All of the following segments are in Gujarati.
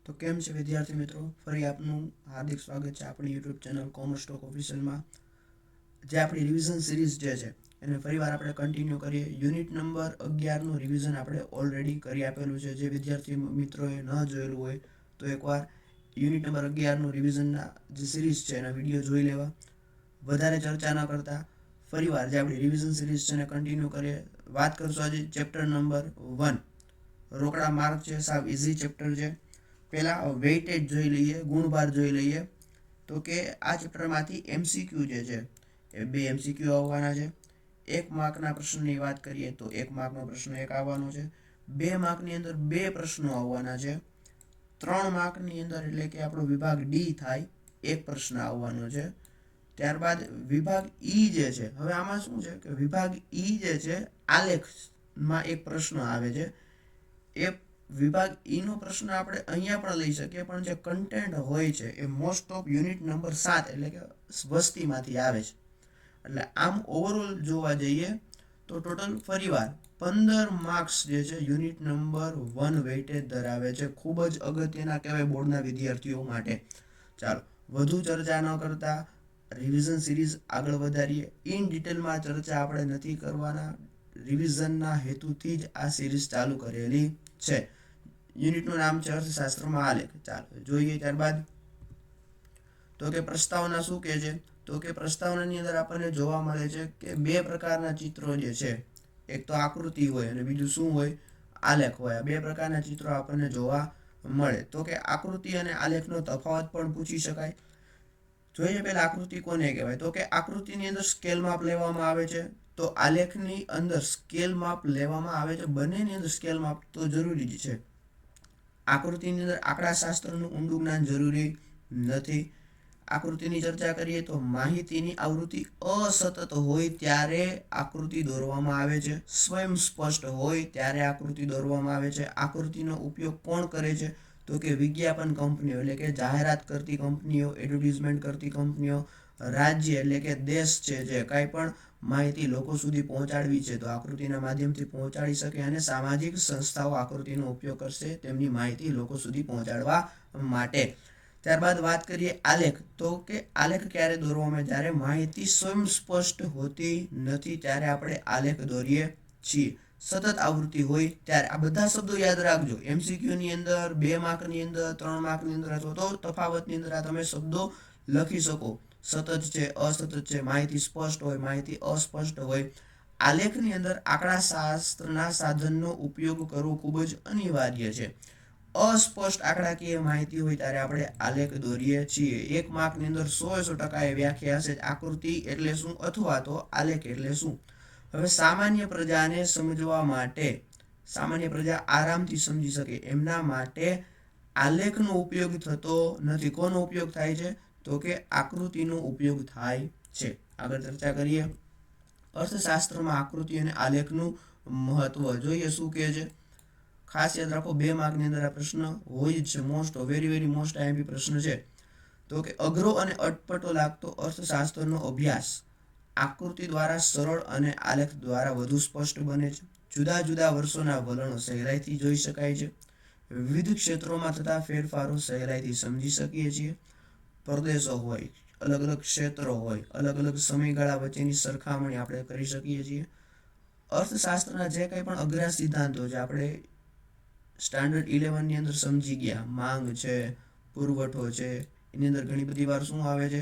તો કેમ છે વિદ્યાર્થી મિત્રો, ફરી આપનું હાર્દિક સ્વાગત છે આપણી યુટ્યુબ ચેનલ કોમર્સ ટોક ઓફિશિયલમાં. જે આપણી રિવિઝન સિરીઝ જે છે એને ફરીવાર આપણે કન્ટિન્યુ કરીએ. યુનિટ નંબર 11નું રિવિઝન આપણે ઓલરેડી કરી આપેલું છે. જે વિદ્યાર્થી મિત્રોએ ન જોયેલું હોય તો એકવાર યુનિટ નંબર 11નું રિવિઝનના જે સિરીઝ છે એના વિડીયો જોઈ લેવા. વધારે ચર્ચા ન કરતા ફરીવાર જે આપણી રિવિઝન સિરીઝ છે એને કન્ટિન્યુ કરીએ. વાત કરશું આજે ચેપ્ટર નંબર 1, રોકડા માર્ક છે. સાવ ઇઝી ચેપ્ટર છે. પહેલાં વેઇટેજ જોઈ લઈએ, ગુણભાર જોઈ લઈએ. તો કે આ ચેપ્ટરમાંથી MCQ જે છે એ 2 MCQ આવવાના છે. 1 માર્કના પ્રશ્નની વાત કરીએ તો 1 માર્કનો પ્રશ્ન 1 આવવાનો છે. 2 માર્કની અંદર 2 પ્રશ્નો આવવાના છે. 3 માર્કની અંદર એટલે કે આપણો વિભાગ ડી થાય 1 પ્રશ્ન આવવાનો છે. ત્યારબાદ વિભાગ ઈ જે છે, હવે આમાં શું છે કે વિભાગ ઈ જે છે આલેખમાં 1 પ્રશ્ન આવે છે. એ વિભાગ ઈનો પ્રશ્ન આપણે અહીંયા પણ લઈ શકીએ, પણ જે કન્ટેન્ટ હોય છે એ મોસ્ટ ઓફ યુનિટ નંબર 7 એટલે કે વસ્તીમાંથી આવે છે. એટલે આમ ઓવરઓલ જોવા જઈએ તો ટોટલ ફરીવાર 15 માર્ક્સ જે છે યુનિટ નંબર 1 વેઇટેજ ધરાવે છે. ખૂબ જ અગત્યના કહેવાય બોર્ડના વિદ્યાર્થીઓ માટે. ચાલો વધુ ચર્ચા ન કરતા રિવિઝન સિરીઝ આગળ વધારીએ. ઇન ડિટેલમાં ચર્ચા આપણે નથી કરવાના. રિવિઝનના હેતુથી જ આ સિરીઝ ચાલુ કરેલી છે. યુનિટનું નામ છે અર્થશાસ્ત્રમાં આલેખ. ચાલો જોઈએ. ત્યારબાદ તો કે પ્રસ્તાવના શું કહે છે? તો કે પ્રસ્તાવનાની અંદર આપણને જોવા મળે છે કે 2 પ્રકારના ચિત્રો જે છે, એક તો આકૃતિ હોય અને બીજું શું હોય? આલેખ હોય. આ 2 પ્રકારના ચિત્રો આપણને જોવા મળે. તો કે આકૃતિ અને આલેખનો તફાવત પણ પૂછી શકાય. જોઈએ પહેલા આકૃતિ કોને કહેવાય? તો કે આકૃતિની અંદર સ્કેલ માપ લેવામાં આવે છે, તો આલેખની અંદર સ્કેલ માપ લેવામાં આવે છે. બંનેની અંદર સ્કેલ માપ તો જરૂરી જ છે. આકૃતિની અંદર આંકડાશાસ્ત્રનું ઊંડું જ્ઞાન જરૂરી નથી. આકૃતિની ચર્ચા કરીએ તો માહિતીની આવૃત્તિ અસતત હોય ત્યારે આકૃતિ દોરવામાં આવે છે. સ્વયં સ્પષ્ટ હોય ત્યારે આકૃતિ દોરવામાં આવે છે. આકૃતિનો ઉપયોગ કોણ કરે છે? તો કે વિજ્ઞાપન કંપનીઓ એટલે કે જાહેરાત કરતી કંપનીઓ, એડવર્ટિઝમેન્ટ કરતી કંપનીઓ, રાજ્ય એટલે કે દેશ છે જે કાંઈ પણ માહિતી લોકો સુધી પહોંચાડવી છે તો આકૃતિના માધ્યમથી પહોંચાડી શકે. અને સામાજિક સંસ્થાઓ આકૃતિનો ઉપયોગ કરશે તેમની માહિતી લોકો સુધી પહોંચાડવા માટે. ત્યારબાદ વાત કરીએ આલેખ. તો કે આલેખ ક્યારે દોરવામાં? જ્યારે માહિતી સ્વયં સ્પષ્ટ હોતી નથી ત્યારે આપણે આલેખ દોરીએ છીએ. સતત આવૃત્તિ હોય ત્યારે આ બધા શબ્દો યાદ રાખજો. MCQની અંદર, 2 માર્કની અંદર, 3 માર્કની અંદર અથવા તો તફાવતની અંદર આ તમે શબ્દો લખી શકો. સતત છે, અસતત છે, માહિતી સ્પષ્ટ હોય, માહિતી અસ્પષ્ટ હોય. આલેખની અંદર આંકડાશાસ્ત્રના સાધનનો ઉપયોગ કરવો ખૂબ જ અનિવાર્ય છે. અસ્પષ્ટ આંકડાકીય માહિતી હોય ત્યારે આપણે આલેખ દોરીએ છીએ. 1 માર્કની અંદર 100% એ વ્યાખ્યા હશે આકૃતિ એટલે શું અથવા તો આલેખ એટલે શું. હવે સામાન્ય પ્રજાને સમજવા માટે, સામાન્ય પ્રજા આરામથી સમજી શકે એમના માટે આલેખનો ઉપયોગ થતો નથી. કોનો ઉપયોગ થાય છે? તો કે આકૃતિનો ઉપયોગ થાય છે. આગળ ચર્ચા કરીએ. અર્થશાસ્ત્રમાં આકૃતિ અને આલેખનું મહત્વ જોઈએ શું કહે છે. ખાસ યાદ રાખો 2 માર્કની અંદર આ પ્રશ્ન હોય જ છે. મોસ્ટ વેરી મોસ્ટ આઈએમપી પ્રશ્ન છે. તો કે અઘરો અને અટપટો લાગતો અર્થશાસ્ત્રનો અભ્યાસ આકૃતિ દ્વારા સરળ અને આલેખ દ્વારા વધુ સ્પષ્ટ બને છે. જુદા જુદા વર્ષોના વલણો સહેલાઈથી જોઈ શકાય છે. વિવિધ ક્ષેત્રોમાં થતા ફેરફારો સહેલાઈથી સમજી શકીએ છીએ. પ્રદેશો હોય, અલગ અલગ ક્ષેત્રો હોય, અલગ અલગ સમયગાળા વચ્ચેની સરખામણી આપણે કરી શકીએ છીએ. અર્થશાસ્ત્રના જે કંઈ પણ અઘરા સિદ્ધાંતો છે આપણે સ્ટાન્ડર્ડ 11ની અંદર સમજી ગયા. માંગ છે, પુરવઠો છે, એની અંદર ઘણી બધી વાર શું આવે છે?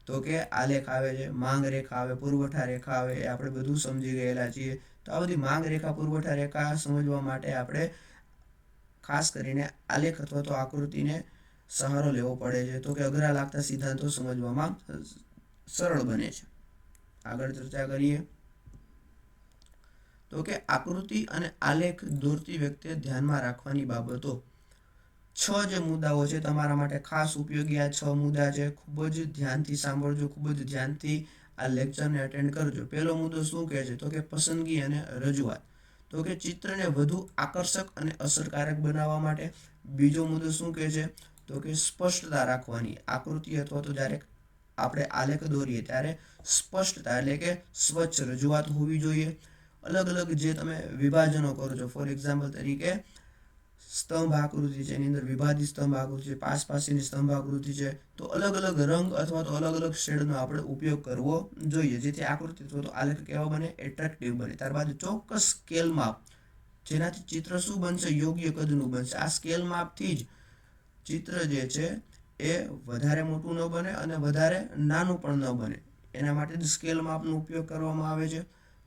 તો કે આલેખ આવે છે. માંગ રેખા આવે, પુરવઠા રેખા આવે, એ આપણે બધું સમજી ગયેલા છીએ. તો આ બધી માંગ રેખા, પુરવઠા રેખા સમજવા માટે આપણે ખાસ કરીને આલેખ અથવા તો આકૃતિને સહારો લેવો પડે છે. તો કે અઘરા લાગતા સિદ્ધાંતો સમજવામાં સરળ બને છે. આગળ ચર્ચા કરીએ. તો કે આકૃતિ અને આલેખ દોરતી વખતે ધ્યાનમાં રાખવાની બાબતો. 6 જે મુદ્દાઓ છે તમારા માટે ખાસ ઉપયોગી. આ 6 મુદ્દા છે. ખૂબ જ ધ્યાનથી સાંભળજો, ખૂબ જ ધ્યાનથી આ લેક્ચરને અટેન્ડ કરજો. પહેલો મુદ્દો શું કહે છે? તો કે પસંદગી અને રજૂઆત. તો કે ચિત્રને વધુ આકર્ષક અને અસરકારક બનાવવા માટે. બીજો મુદ્દો શું કહે છે? તો કે સ્પષ્ટતા રાખવાની. આકૃતિ અથવા તો જ્યારે આપણે આલેખ દોરીએ ત્યારે સ્પષ્ટતા એટલે કે સ્વચ્છ રજૂઆત હોવી જોઈએ. અલગ અલગ જે તમે વિભાજનો કરો છો, ફોર એક્ઝામ્પલ તરીકે સ્તંભ આકૃતિ છે, એની અંદર વિભાજિત સ્તંભ આકૃતિ છે, પાસની સ્તંભ આકૃતિ છે. તો અલગ અલગ રંગ અથવા તો અલગ અલગ શેડનો આપણે ઉપયોગ કરવો જોઈએ, જેથી આકૃતિ અથવા તો આલેખ કેવા બને, એટ્રેક્ટિવ બને. ત્યારબાદ ચોક્કસ સ્કેલ માપ, જેનાથી ચિત્ર શું બનશે, યોગ્ય કદનું બનશે. આ સ્કેલ માપથી જ ચિત્ર જે છે એ વધારે મોટું ન બને અને વધારે નાનું પણ ન બને. એના માટે જ સ્કેલ માપનો ઉપયોગ કરવામાં આવે છે.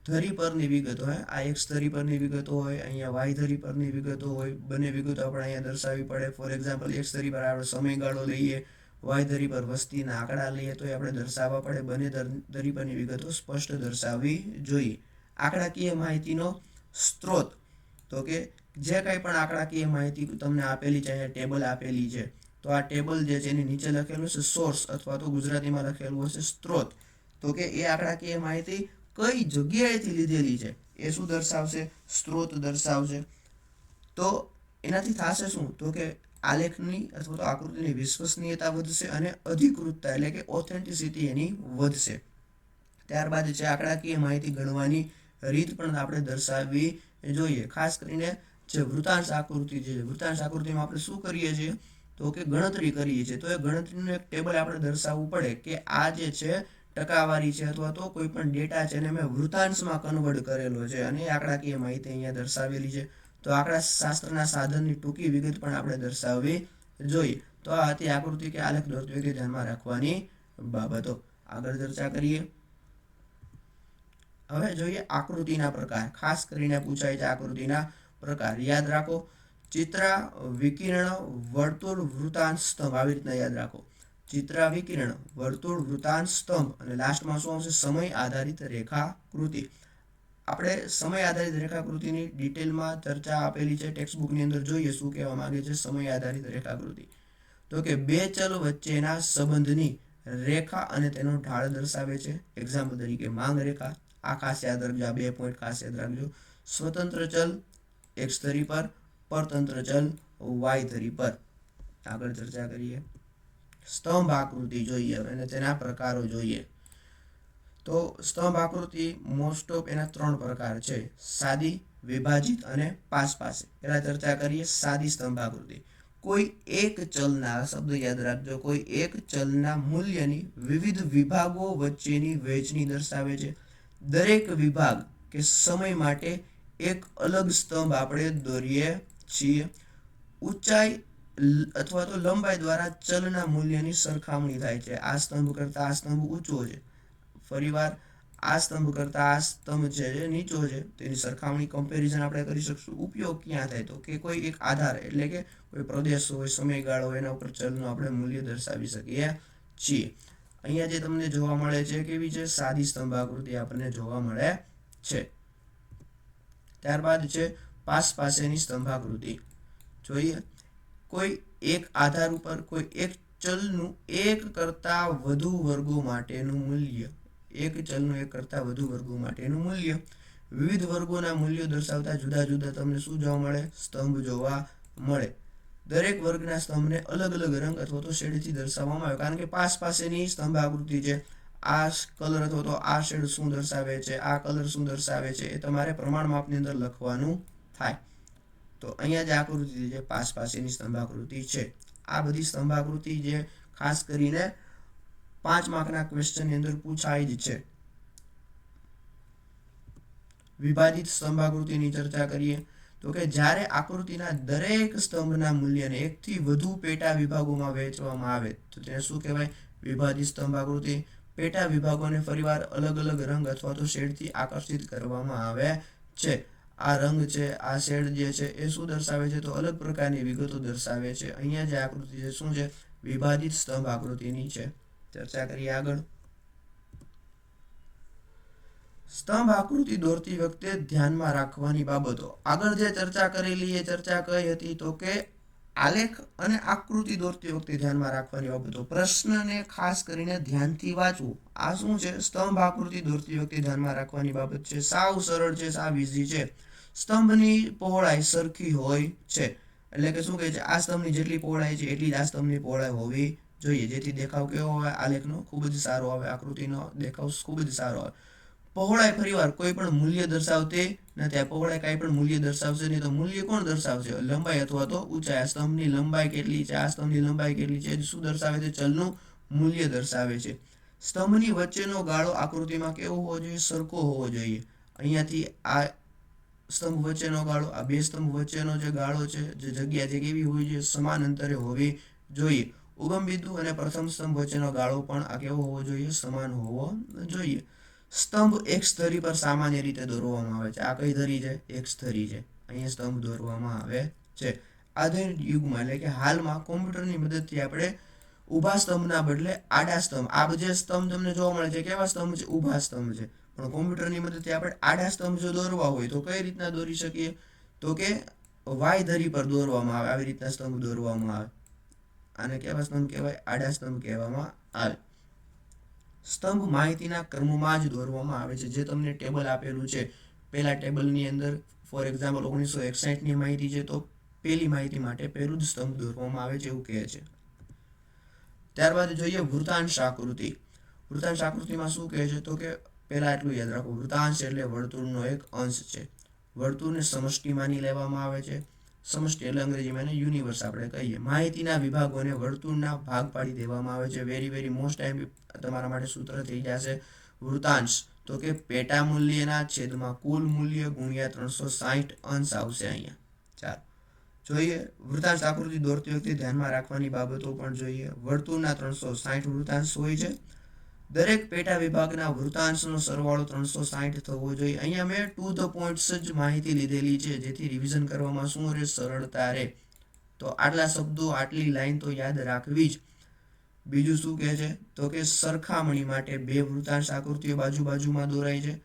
ધરી પરની વિગતો હોય, આ એક્સ ધરી પરની વિગતો હોય, અહીંયા વાય ધરી પરની વિગતો હોય. બંને વિગતો આપણે અહીંયા દર્શાવવી પડે. ફોર એક્ઝામ્પલ, એક્સ ધરી પર આપણે સમયગાળો લઈએ, વાય ધરી પર વસ્તીના આંકડા લઈએ, તો એ આપણે દર્શાવવા પડે. બંને ધરી પરની વિગતો સ્પષ્ટ દર્શાવવી જોઈએ. આંકડાકીય માહિતીનો સ્ત્રોત, તો કે જે કંઈ પણ આંકડાકીય માહિતી તમને આપેલી છે, અહીંયા ટેબલ આપેલી છે, તો આ ટેબલ જે છે એની નીચે લખેલું છે સોર્સ, અથવા તો ગુજરાતીમાં લખેલું હશે સ્ત્રોત. તો કે એ આંકડાકીય માહિતી કઈ જગ્યાએથી લીધેલી છે એ શું દર્શાવશે, સ્ત્રોત દર્શાવશે. તો એનાથી થશે શું, તો કે આલેખની અથવા તો આકૃતિની વિશ્વસનીયતા વધશે અને અધિકૃતતા એટલે કે ઓથેન્ટિસિટી એની વધશે. ત્યારબાદ છે આંકડાકીય માહિતી ગણવાની રીત પણ આપણે દર્શાવવી જોઈએ. ખાસ કરીને જે વૃતાંશ આકૃતિ છે, વૃતાંશ આકૃતિમાં આપણે શું કરીએ છીએ, તો કે ગણતરી કરીએ છીએ. તો એ ગણતરીનું એક ટેબલ આપણે દર્શાવવું પડે કે આ જે છે ટકાવારી છે અથવા તો કોઈ પણ ડેટા છે એને મેં વૃતાંશમાં કન્વર્ટ કરેલો છે અને એ આંકડાકીય માહિતી અહીંયા દર્શાવેલી છે. તો આંકડા શાસ્ત્રના સાધનની ટૂંકી વિગત પણ આપણે દર્શાવવી જોઈએ. તો આ હતી આકૃતિ કે આલેખ દોરતી વખતે ધ્યાનમાં રાખવાની બાબતો. આગળ ચર્ચા કરીએ. હવે જોઈએ આકૃતિના પ્રકાર. ખાસ કરીને પૂછાય છે આકૃતિના પ્રકાર. યાદ રાખો, ચિત્ર, વિકિરણ, વર્તુળ, વૃતાંશ, સ્તંભ. આવી રીતના યાદ રાખો. ચિત્ર, વિકિરણ, વર્તુળ, વૃતાંશ, સ્તંભ અને લાસ્ટમાં શું આવશે, સમય આધારિત રેખાકૃતિ. આપણે સમય આધારિત રેખાકૃતિની ડિટેલમાં ચર્ચા આપેલી છે ટેક્સ્ટબુકની અંદર. જોઈએ શું કહેવા માંગે છે સમય આધારિત રેખાકૃતિ. તો કે બે ચલ વચ્ચેના સંબંધની રેખા અને તેનો ઢાળ દર્શાવે છે. એક્ઝામ્પલ તરીકે માંગ રેખા. આ ખાસ યાદ રાખજો, આ 2 પોઈન્ટ ખાસ યાદ રાખજો. સ્વતંત્ર ચલ એક્સ ધરી પર, પરતંત્ર ચલ વાય ધરી પર. આગળ ચર્ચા કરીએ. સ્તંભ આકૃતિ જોઈએ અને તેના પ્રકારો જોઈએ. તો સ્તંભ આકૃતિ મોસ્ટ ઓફ એના 3 પ્રકાર છે, સાદી, વિભાજિત અને પાસ. પહેલા ચર્ચા કરીએ સાદી સ્તંભ આકૃતિ. કોઈ એક ચલના, શબ્દ યાદ રાખજો, કોઈ એક ચલના મૂલ્યની વિવિધ વિભાગો વચ્ચેની વહેંચણી દર્શાવે છે. દરેક વિભાગ કે સમય માટે એક અલગ સ્તંભ આપણે દોરીએ છીએ. ઊંચાઈ અથવા તો લંબાઈ દ્વારા ચલના મૂલ્યની સરખામણી થાય છે. આ સ્તંભ કરતાં આ સ્તંભ ઊંચો છે, ફરીવાર આ સ્તંભ કરતાં આ સ્તંભ છે જે નીચો છે, તેની સરખામણી, કમ્પેરિઝન આપણે કરી શકશું. ઉપયોગ ક્યાં થાય, તો કે કોઈ એક આધાર એટલે કે કોઈ પ્રદેશ હોય, સમયગાળો હોય, એના ઉપર ચલનું આપણે મૂલ્ય દર્શાવી શકીએ છીએ. અહીંયા જે તમને જોવા મળે છે કેવી છે, સાદી સ્તંભ આકૃતિ આપણને જોવા મળે છે. ત્યારબાદ છે પાસેની સ્તંભ આકૃતિ. જોઈએ, કોઈ એક આધાર ઉપર કોઈ એક ચલનું એક કરતાં વધુ વર્ગો માટેનું મૂલ્ય, એક ચલનું એક કરતાં વધુ વર્ગો માટેનું મૂલ્ય. વિવિધ વર્ગોના મૂલ્યો દર્શાવતા જુદા જુદા તમને શું જોવા મળે, સ્તંભ જોવા મળે. દરેક વર્ગના સ્તંભને અલગ અલગ રંગ અથવા તો શેડથી દર્શાવવામાં આવે, કારણ કે પાસેની સ્તંભ આકૃતિ છે. આ કલર અથવા તો આ શેડ શું દર્શાવે છે, આ કલર શું દર્શાવે છે, એ તમારે પ્રમાણ માપની અંદર લખવાનું થાય. તો અહીંયા જે આકૃતિ છે પાસેની સ્તંભ આકૃતિ છે. આ બધી સ્તંભ આકૃતિ જે ખાસ કરીને 5 માર્કના ક્વેશ્ચનની અંદર પૂછાય જ છે. વિભાજિત સ્તંભ આકૃતિની ચર્ચા કરીએ. તો કે જ્યારે આકૃતિના દરેક સ્તંભના મૂલ્યને એકથી વધુ પેટા વિભાગોમાં વહેંચવામાં આવે તો તેને શું કહેવાય, વિભાજિત સ્તંભ આકૃતિ. પેટા વિભાગોને ફરીવાર અલગ અલગ રંગ અથવા તો શેડથી આકર્ષિત કરવામાં આવે છે. આ રંગ છે, આ શેડ જે છે એ શું દર્શાવે છે, તો અલગ પ્રકારની વિગતો દર્શાવે છે. અહીંયા જે આકૃતિ છે શું છે, વિભાજિત સ્તંભ આકૃતિની છે. ચર્ચા કરીએ આગળ. સ્તંભ આકૃતિ દોરતી વખતે ધ્યાનમાં રાખવાની બાબતો. આગળ જે ચર્ચા કરેલી એ ચર્ચા કઈ હતી, તો કે આલેખ અને આકૃતિ દોરતી વખતે ધ્યાનમાં રાખવાની બાબતો. પ્રશ્નને ખાસ કરીને ધ્યાનથી વાંચવું. આ શું છે, સ્તંભ આકૃતિ દોરતી વખતે ધ્યાનમાં રાખવાની બાબત છે. સાવ સરળ છે, સાવ ઈઝી છે. સ્તંભની પહોળાઈ સરખી હોય છે, એટલે કે શું કહે છે, આ સ્તંભની જેટલી પહોળાઈ છે એટલી જ આ સ્તંભની પહોળાઈ હોવી જોઈએ, જેથી દેખાવ કેવો હોય, આલેખનો ખૂબ જ સારો આવે, આકૃતિનો દેખાવ ખૂબ જ સારો આવે. પહોળાઈ ફરીવાર કોઈ પણ મૂલ્ય દર્શાવતી નથી. આ પહોળાઈ કાંઈ પણ મૂલ્ય દર્શાવશે નહીં. તો મૂલ્ય કોણ દર્શાવશે? લંબાઈ અથવા તો ઊંચાઈ. આ સ્તંભની લંબાઈ કેટલી છે, આ સ્તંભની લંબાઈ કેટલી છે, શું દર્શાવે છે? ચલનું મૂલ્ય દર્શાવે છે. સ્તંભની વચ્ચેનો ગાળો આકૃતિમાં કેવો હોવો જોઈએ? સરખો હોવો જોઈએ. અહીંયાથી આ સ્તંભ વચ્ચેનો ગાળો, આ બે સ્તંભ વચ્ચેનો જે ગાળો છે, જે જગ્યા છે, કેવી હોવી જોઈએ? સમાન અંતરે હોવી જોઈએ. ઉગમ બિંદુ અને પ્રથમ સ્તંભ વચ્ચેનો ગાળો પણ આ કેવો હોવો જોઈએ? સમાન હોવો જોઈએ. સ્તંભ એક ધરી પર સામાન્ય રીતે દોરવામાં આવે છે. આ કઈ ધરી છે? એક ધરી છે. અહીંયા સ્તંભ દોરવામાં આવે છે. આધુનિક યુગમાં એટલે કે હાલમાં કોમ્પ્યુટરની મદદથી આપણે ઊભા સ્તંભના બદલે આડા સ્તંભ, આ જે સ્તંભ તમને જોવા મળે છે કેવા સ્તંભ છે? ઊભા સ્તંભ છે. પણ કોમ્પ્યુટરની મદદથી આપણે આડા સ્તંભ જો દોરવા હોય તો કઈ રીતના દોરી શકીએ? તો કે વાય ધરી પર દોરવામાં આવે. આવી રીતના સ્તંભ દોરવામાં આવે. આને કેવા સ્તંભ કહેવાય? આડા સ્તંભ કહેવામાં આવે. સ્તંભ માહિતીના ક્રમમાં જ દોરવામાં આવે છે. જે તમને ટેબલ આપેલું છે, પહેલા ટેબલની અંદર ફોર એક્ઝામ્પલ 1961ની માહિતી છે, તો પહેલી માહિતી માટે પહેલું જ સ્તંભ દોરવામાં આવે છે એવું કહે છે. ત્યારબાદ જોઈએ વૃતાંશ આકૃતિ. વૃતાંશ આકૃતિમાં શું કહે છે? તો કે પહેલા એટલું યાદ રાખો, વૃતાંશ એટલે વર્તુળનો એક અંશ છે. વર્તુળને સમષ્ટિ માની લેવામાં આવે છે. સમષ્ટિ એટલે અંગ્રેજીમાં એને યુનિવર્સ આપણે કહીએ. માહિતીના વિભાગોને વર્તુળના ભાગ પાડી દેવામાં આવે છે. વેરી વેરી મોસ્ટ ટાઈમ તમારા માટે સૂત્ર થઈ જશે વૃતાંશ, તો કે પેટા મૂલ્યના છેદમાં કુલ મૂલ્ય ગુણ્યા 360 અંશ આવશે અહીંયા. ચાલો જોઈએ વૃતાંશ આકૃતિ દોરતી વખતે ધ્યાનમાં રાખવાની બાબતો પણ જોઈએ. વર્તુળના 360 વૃતાંશ હોય છે. દરેક પેટા વિભાગના વૃતાંશનો સરવાળો 360 થવો જોઈએ. અહીંયા મેં ટુ ધ પોઈન્ટ્સ જ માહિતી લીધેલી છે, જેથી રિવિઝન કરવામાં શું રહે? સરળતા રહે. તો આટલા શબ્દો, આટલી લાઈન તો યાદ રાખવી જ. બીજું શું કહે છે? તો કે સરખામણી માટે બે વૃતાંશ આકૃતિઓ બાજુમાં દોરાય છે.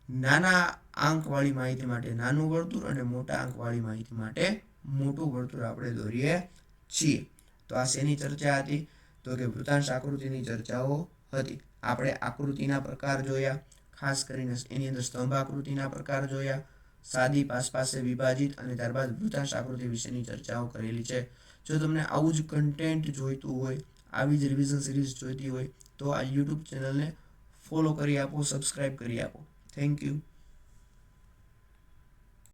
નાના આંકવાળી માહિતી માટે નાનું વર્તુળ અને મોટા આંકવાળી માહિતી માટે મોટું વર્તુળ આપણે દોરીએ છીએ. તો આ શેની ચર્ચા હતી? તો કે વૃતાંશ આકૃતિની ચર્ચાઓ હતી. આપણે આકૃતિના પ્રકાર જોયા, ખાસ કરીને એની અંદર સ્તંભ આકૃતિના પ્રકાર જોયા, સાદી પાસે વિભાજિત અને ત્યારબાદ વૃતાંશ આકૃતિ વિશેની ચર્ચાઓ કરેલી છે. જો તમને આવું જ કન્ટેન્ટ જોઈતું હોય, આવી જ રિવિઝન સિરીઝ જોઈતી હોય, તો આ યુટ્યુબ ચેનલને ફોલો કરી આપો, સબસ્ક્રાઈબ કરી આપો. Thank you.